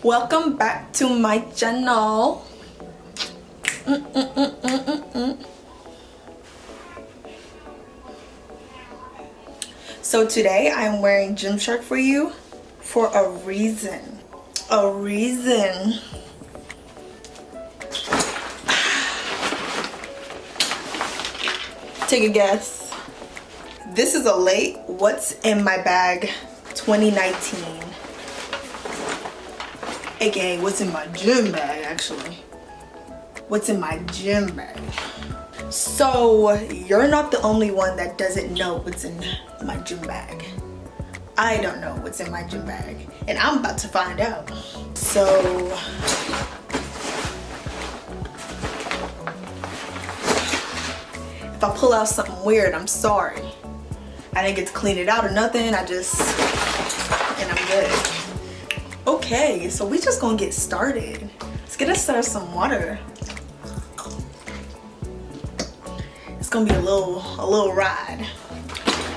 Welcome back to my channel. So today I'm wearing Gymshark for you for a reason. Take a guess. This is a late what's in my bag 2019. AKA what's in my gym bag, actually. What's in my gym bag. So you're not the only one that doesn't know what's in my gym bag. I don't know what's in my gym bag, and I'm about to find out. So if I pull out something weird, I'm sorry. I didn't get to clean it out or nothing. And I'm good. Okay, so we just gonna get started. Let's get us some water. It's gonna be a little ride.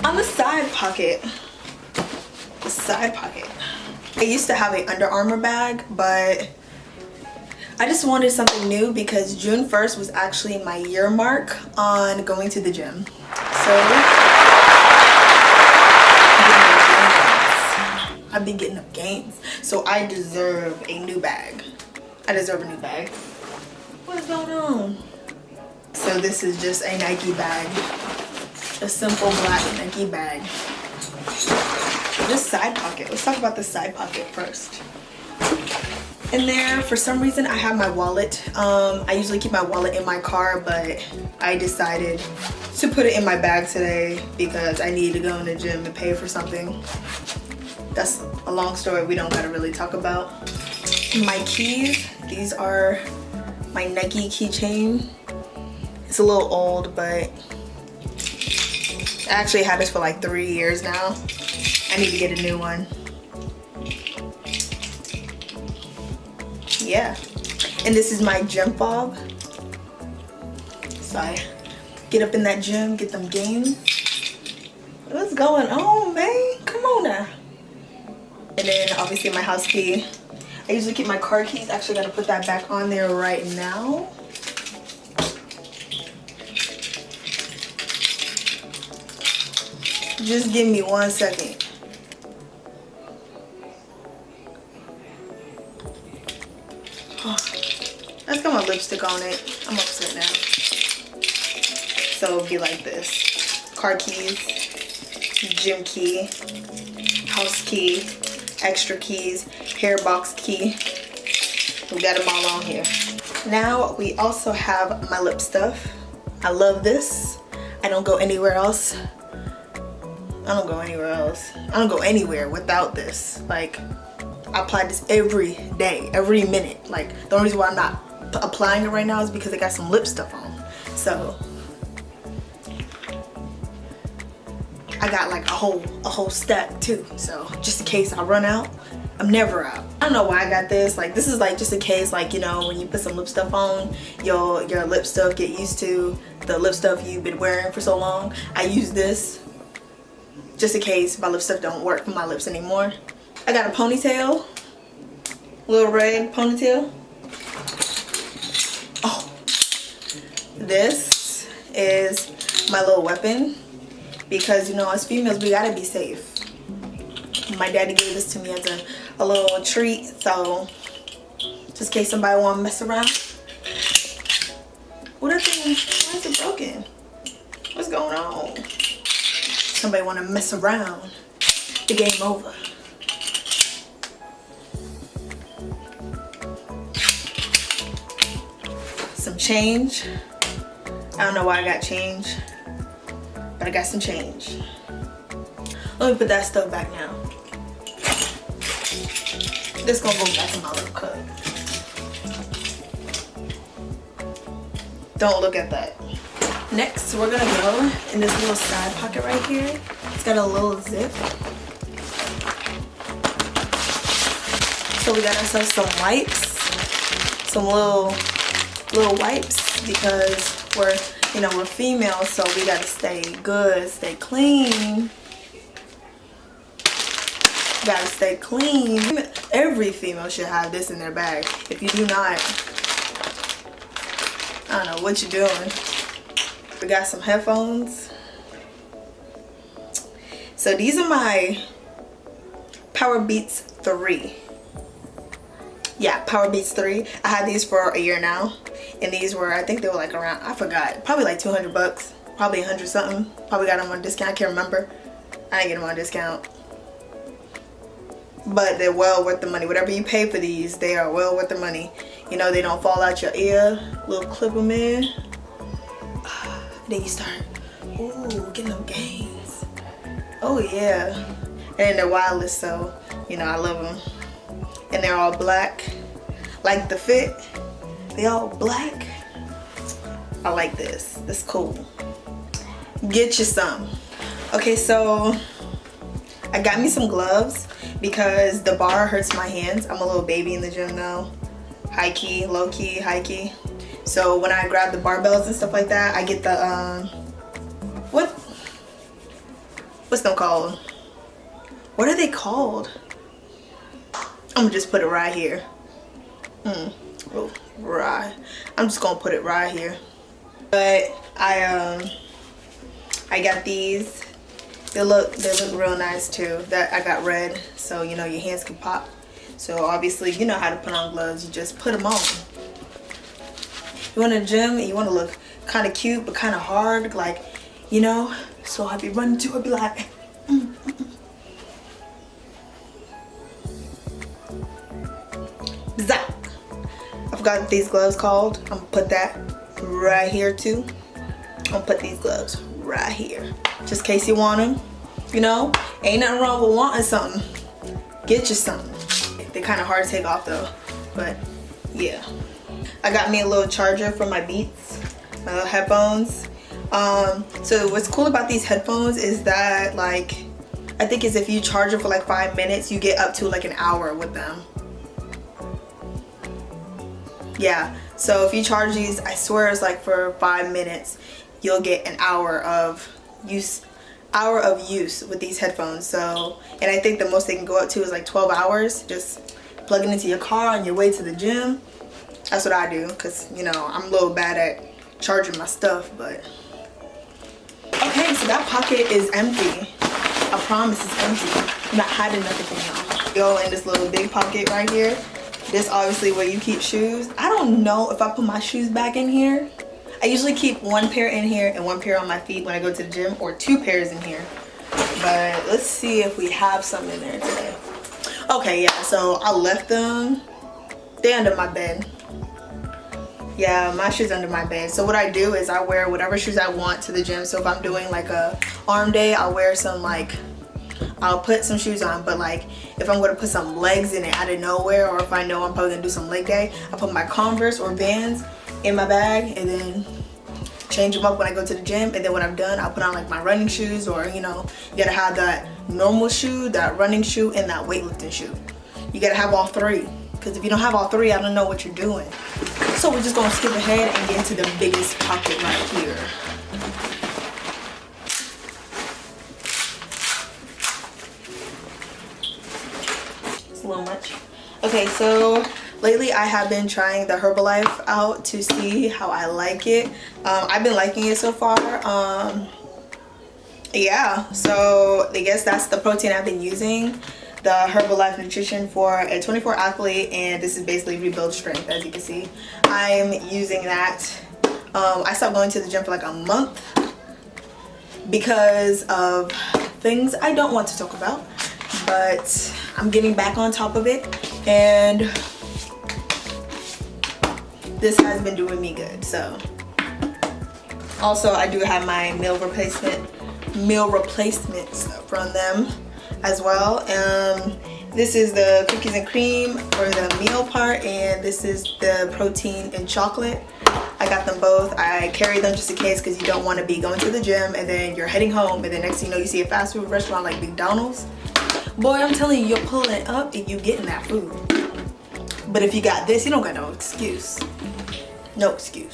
On the side pocket, I used to have an Under Armour bag, but I just wanted something new because June 1st was actually my year mark on going to the gym. So I've been getting up gains. So I deserve a new bag. What's going on? So this is just a Nike bag. A simple black Nike bag. This side pocket. Let's talk about the side pocket first. In there, for some reason, I have my wallet. I usually keep my wallet in my car, but I decided to put it in my bag today because I need to go in the gym and pay for something. That's a long story we don't gotta really talk about. My keys, these are my Nike keychain. It's a little old, but I actually had this for like 3 years now. I need to get a new one. Yeah. And this is my gym fob. So I get up in that gym, get them gains. What's going on, man? Come on now. And then obviously my house key. I usually keep my car keys. Actually gotta put that back on there right now. Just give me 1 second. Oh, that's got my lipstick on it. I'm upset now. So it'll be like this. Car keys, gym key, house key, extra keys, hair box key. We got them all on here. Now we also have my lip stuff. I love this. I don't go anywhere else. I don't go anywhere without this. Like, I apply this every day, every minute. Like, the only reason why I'm not applying it right now is because I got some lip stuff on. So I got like a whole stack too. So just in case I run out, I'm never out. I don't know why I got this. Like, this is like just in case, like, you know, when you put some lip stuff on, your lip stuff get used to the lip stuff you've been wearing for so long. I use this just in case my lip stuff don't work for my lips anymore. I got a ponytail, little red ponytail. Oh, this is my little weapon because, you know, as females we gotta be safe. My daddy gave this to me as a little treat, so just in case somebody wanna mess around. What are things? Why is it broken? What's going on? Somebody want to mess around, the game over. Some change. I don't know why I got change, but I got some change. Let me put that stuff back now. This gonna go back in my little cup. Don't look at that. Next, we're gonna go in this little side pocket right here. It's got a little zip. So we got ourselves some wipes, some little wipes because we're females, so we gotta stay good, stay clean. Gotta stay clean. Every female should have this in their bag. If you do not, I don't know what you're doing. We got some headphones. So these are my Powerbeats 3. Yeah, Powerbeats 3. I had these for a year now. And these were, I think they were like around, I forgot, probably like 200 bucks. Probably 100 something. Probably got them on discount. I can't remember. I didn't get them on discount. But they're well worth the money. Whatever you pay for these, they are well worth the money. You know, they don't fall out your ear. Little clip them in. Then you start, ooh, getting them gains. Oh yeah. And they're wireless, so, you know, I love them. And they're all black. Like the fit. They all black. I like this. This is cool. Get you some. Okay, so I got me some gloves because the bar hurts my hands. I'm a little baby in the gym now. High key, low key, high key. So when I grab the barbells and stuff like that, I get the what's them called? What are they called? I'm gonna just put it right here. Oh, right. I'm just gonna put it right here. But I got these. They look real nice too. That I got red, so you know your hands can pop. So obviously you know how to put on gloves. You just put them on. You want to gym and you want to look kind of cute but kind of hard, like, you know. So I'd be running to, I'd be like, Zap. I forgot what these gloves called. I'm gonna put that right here too. I'm gonna put these gloves right here, just in case you want them. You know, ain't nothing wrong with wanting something. Get you something. They're kind of hard to take off though, but yeah. I got me a little charger for my Beats, my little headphones. So what's cool about these headphones is that, like, I think is if you charge them for like 5 minutes, you get up to like an hour with them. Yeah, so if you charge these, I swear it's like for 5 minutes, you'll get an hour of use with these headphones. So, and I think the most they can go up to is like 12 hours. Just plug it into your car on your way to the gym. That's what I do, because, you know, I'm a little bad at charging my stuff, but. Okay, so that pocket is empty. I promise it's empty. I'm not hiding nothing from y'all. Go in this little big pocket right here. This obviously where you keep shoes. I don't know if I put my shoes back in here. I usually keep one pair in here and one pair on my feet when I go to the gym, or 2 pairs in here. But let's see if we have some in there today. Okay, yeah, so I left them. They're under my bed. Yeah, my shoes under my bed. So what I do is I wear whatever shoes I want to the gym. So if I'm doing like a arm day, I'll wear some, like, I'll put some shoes on. But like if I'm gonna put some legs in it out of nowhere, or if I know I'm probably gonna do some leg day, I put my Converse or Vans in my bag and then change them up when I go to the gym. And then when I'm done, I'll put on like my running shoes, or, you know, you gotta have that normal shoe, that running shoe, and that weightlifting shoe. You gotta have all 3. Because if you don't have all 3, I don't know what you're doing. So we're just gonna skip ahead and get into the biggest pocket right here. It's a little much. Okay, so lately I have been trying the Herbalife out to see how I like it. I've been liking it so far. Yeah, so I guess that's the protein I've been using. The Herbalife Nutrition for a 24 athlete, and this is basically rebuild strength. As you can see, I'm using that. I stopped going to the gym for like a month because of things I don't want to talk about, but I'm getting back on top of it, and this has been doing me good. So also I do have my meal replacements from them as well. This is the cookies and cream for the meal part, and this is the protein and chocolate. I got them both. I carry them just in case, because you don't want to be going to the gym and then you're heading home, and then next thing you know you see a fast food restaurant like McDonald's. Boy, I'm telling you, you're pulling up and you getting that food. But if you got this, you don't got no excuse. No excuse.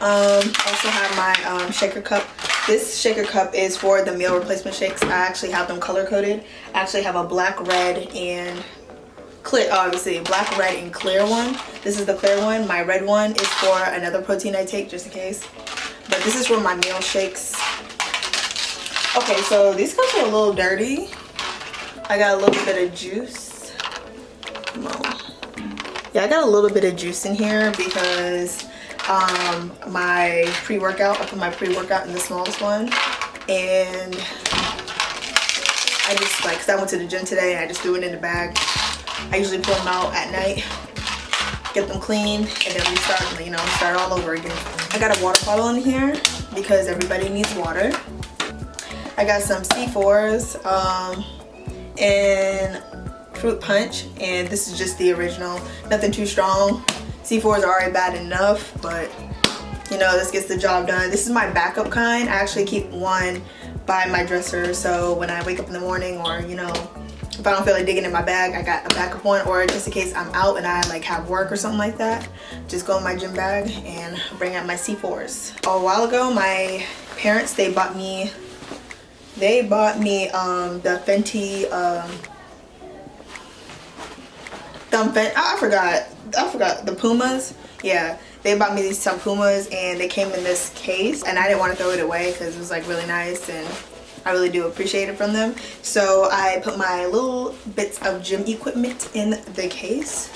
Also have my shaker cup This shaker cup is for the meal replacement shakes. I actually have them color coded. I actually have a black, red, and clear, obviously black, red, and clear one. This is the clear one. My red one is for another protein I take just in case. But this is for my meal shakes. Okay, so these cups are a little dirty. I got a little bit of juice. Come on. Yeah, I got a little bit of juice in here because my pre-workout, I put my pre-workout in the smallest one, and I just like, cause I went to the gym today and I just threw it in the bag. I usually pull them out at night, get them clean, and then we start, you know, start all over again. I got a water bottle in here because everybody needs water. I got some C4s and fruit punch, and this is just the original, nothing too strong. C4s are already bad enough, but you know, this gets the job done. This is my backup kind. I actually keep one by my dresser, so when I wake up in the morning, or you know, if I don't feel like digging in my bag, I got a backup one, or just in case I'm out and I like have work or something like that, just go in my gym bag and bring out my C4s. A while ago, my parents, they bought me the Fenty I forgot the Pumas. Yeah, they bought me these some Pumas, and they came in this case, and I didn't want to throw it away because it was like really nice and I really do appreciate it from them. So I put my little bits of gym equipment in the case.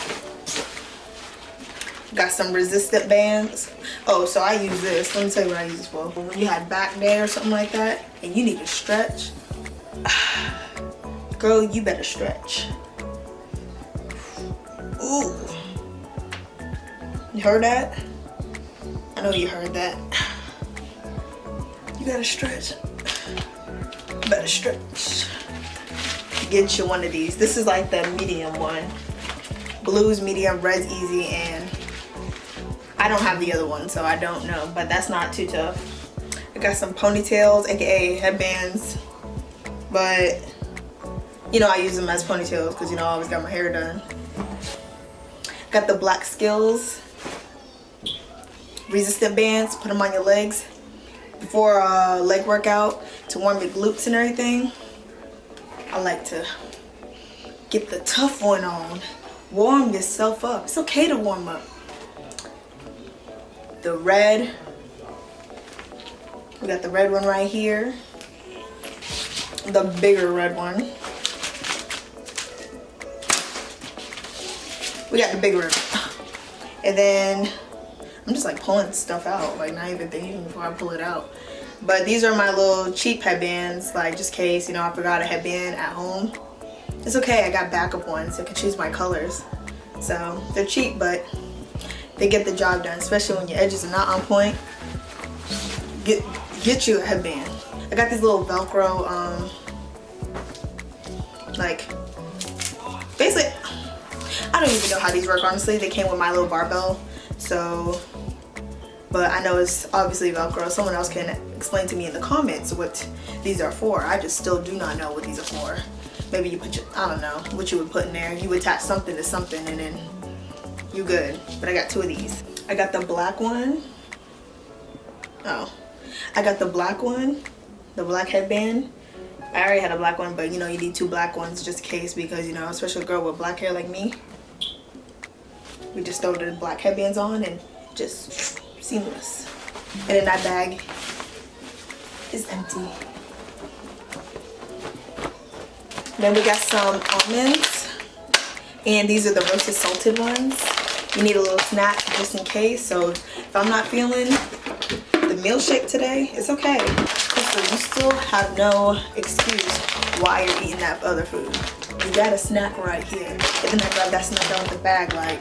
Got some resistant bands. Oh, so I use this. Let me tell you what I use this for. When you had back day or something like that and you need to stretch, girl, you better stretch. Ooh. You heard that? I know you heard that. You gotta stretch. Better stretch. Get you one of these. This is like the medium one. Blue's medium, red's easy, and I don't have the other one, so I don't know, but that's not too tough. I got some ponytails, aka headbands, but you know I use them as ponytails because you know I always got my hair done. Got the Black Skills resistant bands. Put them on your legs before a leg workout to warm your glutes and everything. I like to get the tough one on. Warm yourself up. It's okay to warm up. The red. We got the red one right here. The bigger red one. We got the bigger red one. And then I'm just like pulling stuff out, like not even thinking before I pull it out. But these are my little cheap headbands, like just in case, you know, I forgot a headband at home. It's okay, I got backup ones. I can choose my colors. So they're cheap, but they get the job done, especially when your edges are not on point. Get you a headband. I got these little Velcro, like, basically, I don't even know how these work, honestly. They came with my little barbell, so, but I know it's obviously Velcro. Someone else can explain to me in the comments what these are for. I just still do not know what these are for. Maybe you put your, I don't know what you would put in there. You attach something to something and then you good. But I got two of these. I got the black one. Oh, I got the black one, the black headband. I already had a black one, but you know you need two black ones just in case, because you know, especially a girl with black hair like me, we just throw the black headbands on and just seamless. And then that bag is empty. Then we got some almonds, and these are the roasted salted ones. You need a little snack just in case. So if I'm not feeling the meal shake today, it's okay. So you still have no excuse why you're eating that other food. You got a snack right here. And then I grabbed that snack out of the bag like,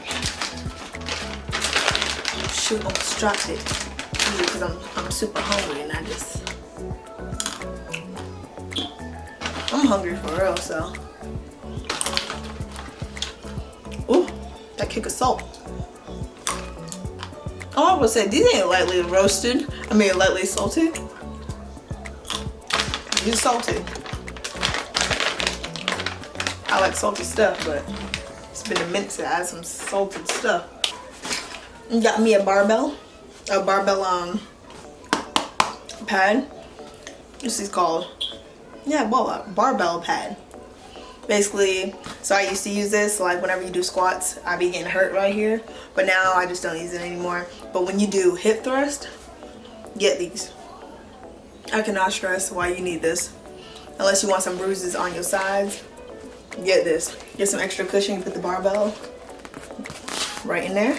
shoot, almost dropped it. Because I'm super hungry and I'm hungry for real, so. Ooh, that kick of salt. Oh, I would say these ain't lightly roasted. I mean lightly salted. These salted. I like salty stuff, but it's been a minute to add some salted stuff. Got me a barbell pad. this is called, yeah, well, barbell pad. Basically, so I used to use this like whenever you do squats, I be getting hurt right here, but now I just don't use it anymore. But when you do hip thrust, get these. I cannot stress why you need this. Unless you want some bruises on your sides, get this. Get some extra cushion. You put the barbell right in there,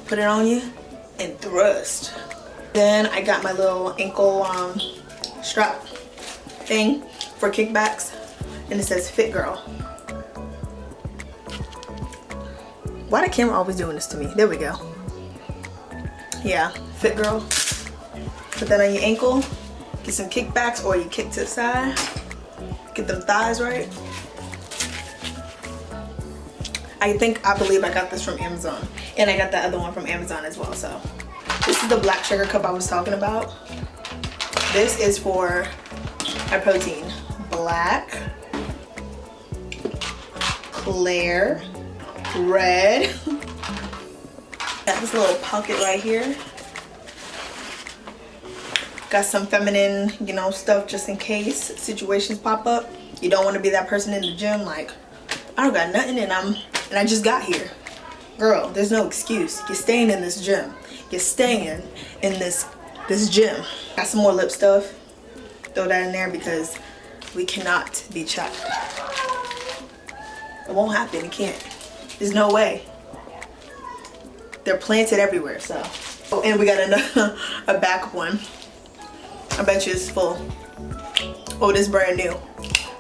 put it on you, and thrust. Then I got my little ankle strap thing for kickbacks, and it says Fit Girl. Why the camera always doing this to me? There we go. Yeah, Fit Girl. Put that on your ankle, get some kickbacks, or you kick to the side, get them thighs right. I believe I got this from Amazon, and I got the other one from Amazon as well. So this is the black sugar cup I was talking about. This is for my protein. Black, clear, red. Got this little pocket right here. Got some feminine, you know, stuff just in case situations pop up. You don't want to be that person in the gym like, I don't got nothing and I just got here. Girl, there's no excuse. You're staying in this gym. You're staying in this gym. Got some more lip stuff. Throw that in there because we cannot be chapped. It won't happen. It can't. There's no way. They're planted everywhere, so. Oh, and we got a backup one. I bet you it's full. Oh, this is brand new.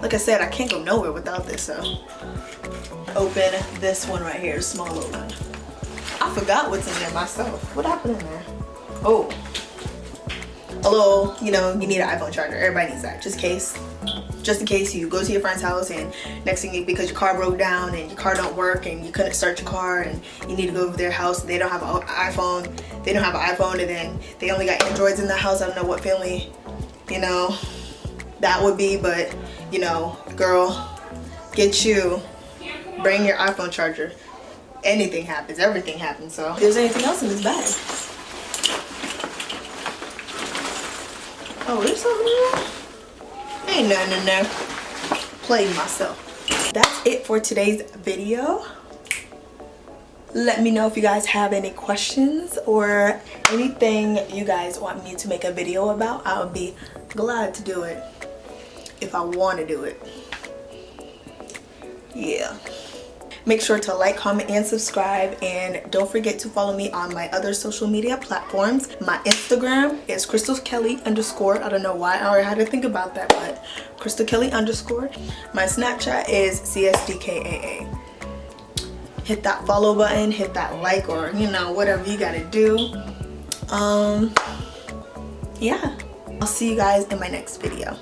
Like I said, I can't go nowhere without this, so. Open this one right here, small little one. I forgot what's in there myself. What happened in there? Oh. A little, you know, you need an iPhone charger. Everybody needs that, just in case you go to your friend's house and next thing, because your car broke down and your car don't work and you couldn't start your car and you need to go over their house, they don't have an iPhone, and then they only got Androids in the house. I don't know what family, you know, that would be, but you know, girl, bring your iPhone charger. Anything happens, everything happens. So if there's anything else in this bag. Oh, there's something in there? Ain't nothing in there. Playing myself. That's it for today's video. Let me know if you guys have any questions or anything you guys want me to make a video about. I would be glad to do it if I want to do it. Yeah. Make sure to like, comment, and subscribe, and don't forget to follow me on my other social media platforms. My Instagram is crystalkelly_. I don't know why I had to think about that, but crystalkelly_. My Snapchat is csdkaa. Hit that follow button, hit that like, or you know, whatever you gotta do. Yeah, I'll see you guys in my next video.